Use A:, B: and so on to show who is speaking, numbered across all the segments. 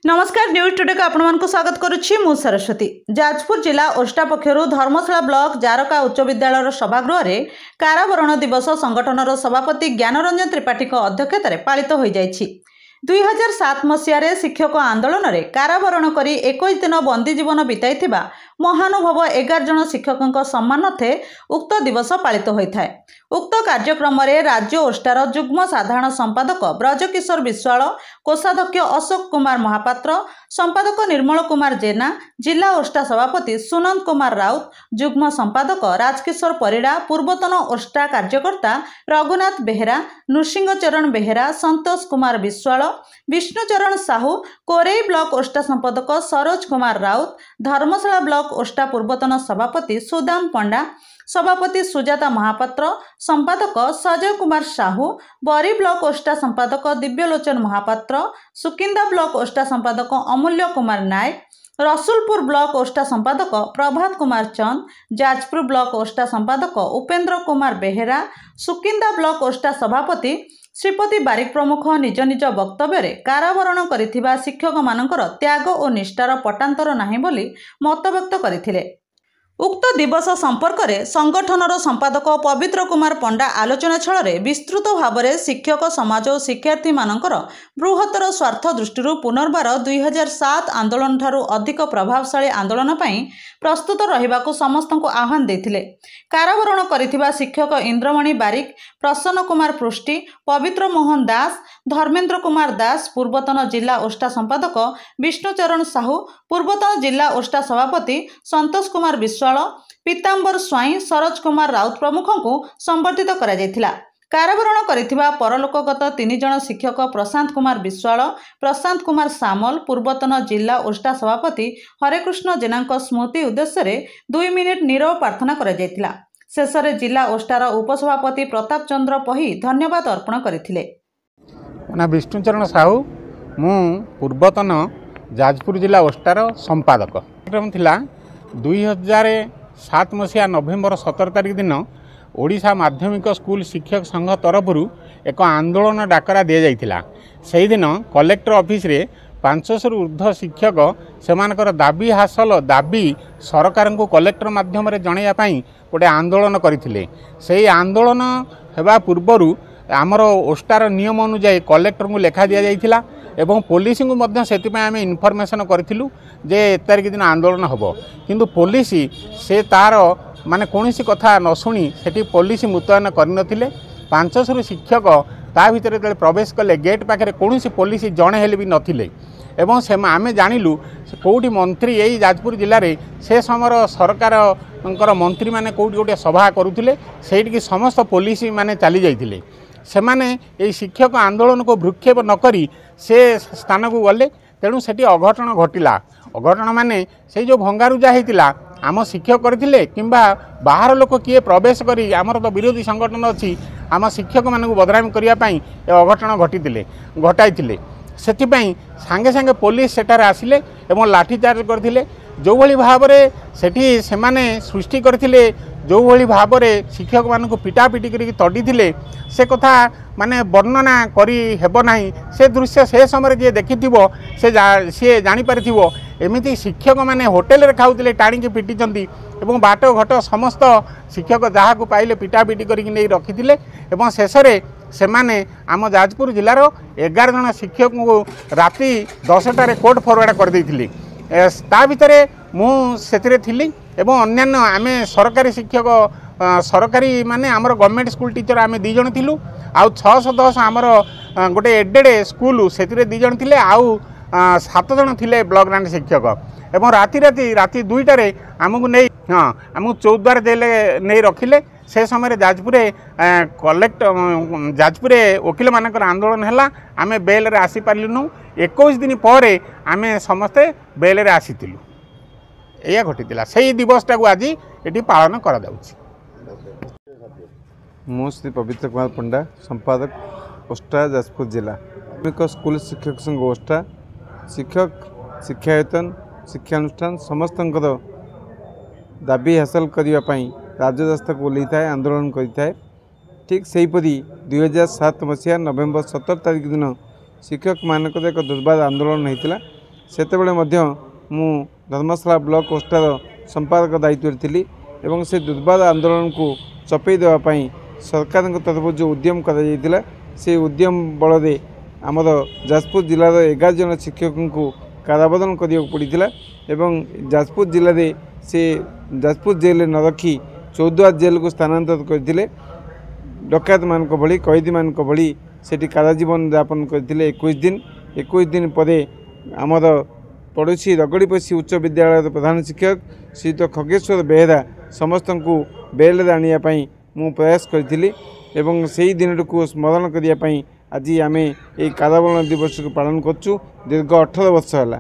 A: नमस्कार news today को आपण स्वागत करुच्ची मु सरस्वती। जाजपुर जिला ओष्टा पक्षर धर्मशाला ब्लॉक जारका उच्च विद्यालय सभागृह में कारावरण दिवस संगठनर सभापति ज्ञानरंजन त्रिपाठी अध्यक्षतार पालित हो जाइछि। 2007 मसीह शिक्षक आंदोलन में कारावरण कर 21 दिन बंदी जीवन बिताई महानुभव 11 जन शिक्षकों सम्मानार्थे उक्त दिवस पालित होता है। उक्त कार्यक्रम में राज्य ओष्टार जुग्म साधारण संपादक ब्रजकिशोर विश्वाल, कोषाध्यक्ष अशोक कुमार महापात्र, संपादक निर्मल कुमार जेना, जिला ओष्टा सभापति सुनंद कुमार राउत, जुग्म संपादक राजकिशोर परिड़ा, पूर्वतन ओष्टा कार्यकर्ता रघुनाथ बेहेरा, नृसिंहचरण बेहेरा, संतोष कुमार विश्वाल, विष्णुचरण साहू, कोरेई ब्लॉक ओष्टा संपादक सरोज कुमार राउत, धर्मशाला ब्लॉक ओष्टा पूर्वतन सभापति सुदाम पंडा, सभापति सुजाता महापात्र, संपादक सजय कुमार साहू, बरी ब्लॉक ओष्टा संपादक दिव्यलोचन महापात्र, सुकिंदा ब्लॉक ओष्टा संपादक अमूल्य कुमार नायक, रसुलपुर ब्लॉक ओष्टा संपादक प्रभात कुमार चंद, जाजपुर ब्लॉक ओष्टा संपादक उपेंद्र कुमार बेहेरा, सुकिंदा ब्लॉक ओष्टा सभापति श्रीपति बारिक प्रमुख निज निज वक्तव्य कारावरण करिथिबा शिक्षक मानकर त्याग और निष्ठार पटांतर नाही बोली मत व्यक्त करथिले। उक्त दिवस संपर्क में संगठनर संपादक पवित्र कुमार पंडा आलोचना छल विस्तृत भाव में शिक्षक समाज और शिक्षार्थी मानकर बृहत्तर स्वार्थ दृष्टि पुनर्बार 2007 आंदोलन ठारू अधिक प्रभावशाली आंदोलन पर प्रस्तुत रहिबाकु समस्त को आह्वान देथिले। कारावरण करिथिबा शिक्षक इंद्रमणि बारिक, प्रसन्न कुमार पृष्टि, पवित्र मोहन दास, धर्मेंद्र कुमार दास, पूर्वतन जिला ओष्टा संपादक विष्णुचरण साहू, पूर्वतन जिला ओष्टा सभापति संतोष कुमार विश्वाल, पीतांबर स्वाई, सरोज कुमार राउत प्रमुख को संबर्धित करा जायथिला। कारावरण करिथिबा परलोकगत 3 जन शिक्षक प्रशांत कुमार विश्वाल, प्रशांत कुमार सामल, पूर्वतन जिला ओष्टा सभापति हरेकृष्ण जेना स्मृति उद्देश्य 2 मिनिट नीरव प्रार्थना करा जायथिला। शेषरे जिला ओष्टार उपसभापति प्रताप चंद्र पही धन्यवाद अर्पण करथिले।
B: विष्णुचरण साहू मु पूर्वतन जाजपुर जिला ओष्टार संपादक। कार्यक्रम थिला 2007 मसीहा नवेम्बर 17 तारिख दिन ओडिशा माध्यमिक स्कूल शिक्षक संघ तरफ एक आंदोलन डाकरा दि जाइथिला। सेही दिन कलेक्टर ऑफिस रे 500 ऊर्ध्व शिक्षक सेमानकर दाबी हासिल दाबी सरकार को कलेक्टर माध्यम रे जणाइया पई गोटे आंदोलन करथिले। सेही आंदोलन हेबा पूर्वरु आमर ओष्टार नियम अनुसार कलेक्टर को लेखा दि जाइथिला एवं पुलिस को मध्य सेतिपय आमे इनफॉरमेशन करथिलु जे 1 तारिख दिन आंदोलन हबो, किंतु पुलिस से तार माने कोनोसी कथा न शुणी सेठी पुलिस मुतयन करनथिले। 500 शिक्षक ता भितर प्रवेश कले गेट पाखे कोनोसी पुलिस जणे हेले भी नथिले एवं से आमे जानिलु कोउटी मंत्री यही जाजपुर जिले में से समय सरकार मंत्री माने कोउटी गोटे सभा करुथिले, सेठी समस्त पुलिस माने चली जाइथिले। से माने ये शिक्षक आंदोलन को भ्रुक्षेप न करी से स्थान को गले, तेणु सेठी अघटन घटिला। अघटन माने से जो भंगारुजा होता आम शिक्षक करथिले किंबा बाहर लोक किए प्रवेश करी आमर तो विरोधी संगठन अच्छी आम शिक्षक मानक बदनामी करने अघटन घटाई सेथिपई सांगे सांगे पुलिस सेठारे आसिले एवं लाठीचार्ज करथिले। जो भली भाव में सेठी सेमाने सृष्टि करथिले, जो भली भाव में शिक्षक मानक पिटापिटी करी तड़ी थिले से कथा माने वर्णना करी हेबो नाही। से दृश्य से समय जे देखिथिबो से जानि पारिथिबो एमिति शिक्षक माने होटेल रे खाउथिले टाणी पिटिचंती एवं बाट घट समस्त शिक्षक जहाँ को पाइले पिटापिटी करिक नै रखिथिले एवं शेषरे सेमाने आम जाजपुर जिलार 11 जन शिक्षक को राति 10टारे कोर्ट फरवर्ड कर देइथिले। ता भितरे मु सेतिरे थिली एवं अन्यान्य आमे सरकारी शिक्षक सरकारी माने आमर गवर्नमेंट स्कूल टीचर आमे 2 जन थिलु आउ 610 आमर गोटे एडेड स्कूल सेतिरे 2 जन थिले आउ 7 जन थिले ब्लॉक ग्रांट शिक्षक एवं राति 2टारे आमको नहीं आमको चौद्वार जेल नहीं रखिले। से समय जाजपुरे जाजपुरे वकिल मानकर आंदोलन है आमे बेल रे आसी पारलुनु। 21 दिन पर आमे समस्ते बेल रे आसीतिलु। या घटिला से दिवसटा को आज ये पालन करा जाउछि।
C: मु श्री पवित्र कुमार पंडा संपादक ओष्टा जाजपुर जिला स्कूल शिक्षक संघ ओष्टा शिक्षक शिक्षायतन शिक्षानुष्ठान समस्त दाबी हासिल करने राज्य रास्ता को ओल्लई थाए आंदोलन करिथाए। ठीक सेहीपरि 2007 मसीहा नवेम्बर 17 तारिख दिन शिक्षक मानक एक दुर्बाद आंदोलन होता ସେତେବେଳେ ମଧ୍ୟ ମୁଁ ଧର୍ମଶାଳା ବ୍ଲକ ଓଷ୍ଟାର ସମ୍ପାଦକ ଦାୟିତ୍ୱରେ ଥିଲି ଏବଂ ସେ ଦୁର୍ବାର ଆନ୍ଦୋଳନକୁ ଚପେଇ ଦେବା ପାଇଁ ସରକାରଙ୍କ ତରଫରୁ ଯେଉଁ ଉଦ୍ୟମ କରାଯାଇଥିଲା ସେ ଉଦ୍ୟମ ବଳରେ ଆମର ଯାଜପୁର ଜିଲ୍ଲାର 11 ଜଣ ଶିକ୍ଷକଙ୍କୁ କାରାବରଣ କରିବାକୁ ପଡ଼ିଥିଲା ଏବଂ ଯାଜପୁର ଜିଲ୍ଲାରେ ସେ ଯାଜପୁର ଜେଲରେ ନ ରଖି ଚୌଦ୍ୱାର ଜେଲକୁ ସ୍ଥାନାନ୍ତର କରିଥିଲେ। ଡକାୟତମାନଙ୍କ ଭଳି କଏଦୀମାନଙ୍କ ଭଳି ସେଠି କାରାଜୀବନ ଯାପନ କରିଥିଲେ 21 ଦିନ ପରେ ଆମର ପଡ଼ୋଶୀ ରଗଡ଼ିପୋଷୀ ଉଚ୍ଚ ବିଦ୍ୟାଳୟର ପ୍ରଧାନ ଶିକ୍ଷକ ଶ୍ରୀଯୁକ୍ତ ଖଗେଶ୍ୱର ବେହେରା ସମସ୍ତଙ୍କୁ ବେଲ୍ରେ ଆଣିବା ପାଇଁ ମୁଁ ପ୍ରୟାସ କରିଥିଲି ଏବଂ ସେହି ଦିନଟିକୁ ସ୍ମରଣ କରିବା ପାଇଁ ଆଜି ଆମେ ଏହି କାରାବରଣ ଦିବସକୁ ପାଳନ କରୁଛୁ ଦୀର୍ଘ 18 ବର୍ଷ ହେଲା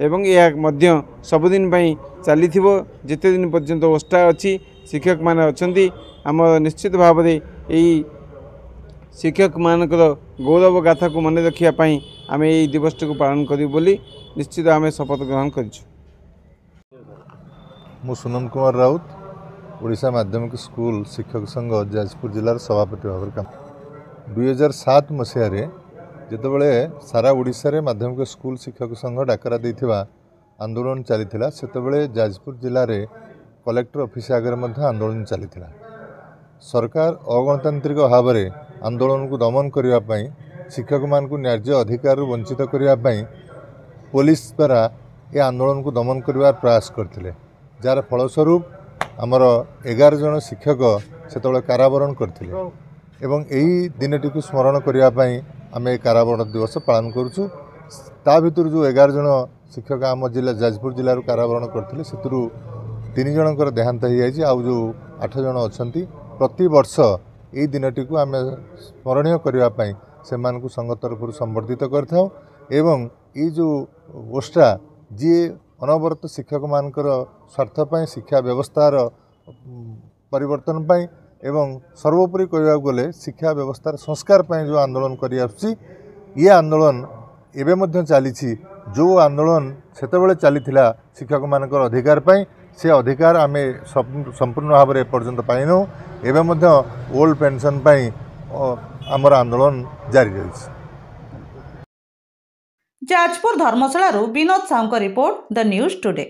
C: ଏବଂ ଏହା ମଧ୍ୟ ସବୁଦିନ ପାଇଁ ଚାଲିଥିବ ଯେତେ ଦିନ ପର୍ଯ୍ୟନ୍ତ ଓଷ୍ଟା ଅଛି ଶିକ୍ଷକମାନେ ଅଛନ୍ତି। ଆମର ନିଶ୍ଚିତ ଭାବରେ ଏହି ଶିକ୍ଷକମାନଙ୍କର ଗୌରବ ଗାଥାକୁ ମନେ ରଖିବା ପାଇଁ ଆମେ ଏହି ଦିବସଟିକୁ ପାଳନ କରିବୁ ବୋଲି ନିଶ୍ଚିତ ଆମେ ଶପଥ ଗ୍ରହଣ କରିଛୁ।
D: ମୁଁ ସୁନମ କୁମାର ରାଉତ ଓଡ଼ିଶା ମାଧ୍ୟମିକ ସ୍କୁଲ ଶିକ୍ଷକ ସଂଘ ଯାଜପୁର ଜିଲ୍ଲାର ସଭାପତି ଭାବରେ କାମ 2007 ମସିହାରେ ଯେତେବେଳେ ସାରା ଓଡ଼ିଶାରେ ମାଧ୍ୟମିକ ସ୍କୁଲ ଶିକ୍ଷକ ସଂଘ ଡାକରା ଦେଇଥିବା ଆନ୍ଦୋଳନ ଚାଲିଥିଲା ସେତେବେଳେ ଯାଜପୁର ଜିଲ୍ଲାରେ କଲେକ୍ଟର ଅଫିସ ଆଗରେ ମଧ୍ୟ ଆନ୍ଦୋଳନ ଚାଲିଥିଲା। ସରକାର ଅଗଣତାନ୍ତ୍ରିକ ଭାବରେ ଆନ୍ଦୋଳନକୁ ଦମନ କରିବା ପାଇଁ ଶିକ୍ଷକମାନଙ୍କୁ ନ୍ୟାଯ୍ୟ ଅଧିକାରରୁ ବଞ୍ଚିତ କରିବା ପାଇଁ पुलिस द्वारा ये आंदोलन को दमन करवार प्रयास करते जार फलस्वरूप आमर 11 जन शिक्षक से कारावरण करते एवं यही दिनटी को स्मरण करने आम कारावरण दिवस पालन करुँ। ता भीतर जो 11 जन शिक्षक आम जिला जाजपुर जिलूर कारावरण करते से 3 जनकर देहांत हो जाए आउ जो 8 जन अच्छा प्रति वर्ष यही दिनटी को आम स्मरणीय करने से संघ तरफ संबर्धित करथाउ एवं ये जो ओष्टा जी अनवरत शिक्षक मानकर स्वार्थपाई शिक्षा व्यवस्थार परिवर्तन पाई एवं सर्वोपरि कहवा गले शिक्षा व्यवस्थार संस्कार पाई जो आंदोलन कर ये आंदोलन एवं मध्य चली जो आंदोलन सेतबेले चलीथिला शिक्षक मानकर अधिकार पाई से अधिकार आम संपूर्ण भाव में एपर्यंत पाइनु एवं मध्य ओल्ड पेंशन पाई आमर आंदोलन जारी रही।
A: Jajpur Dharmasala Vinod Sahu report the news today.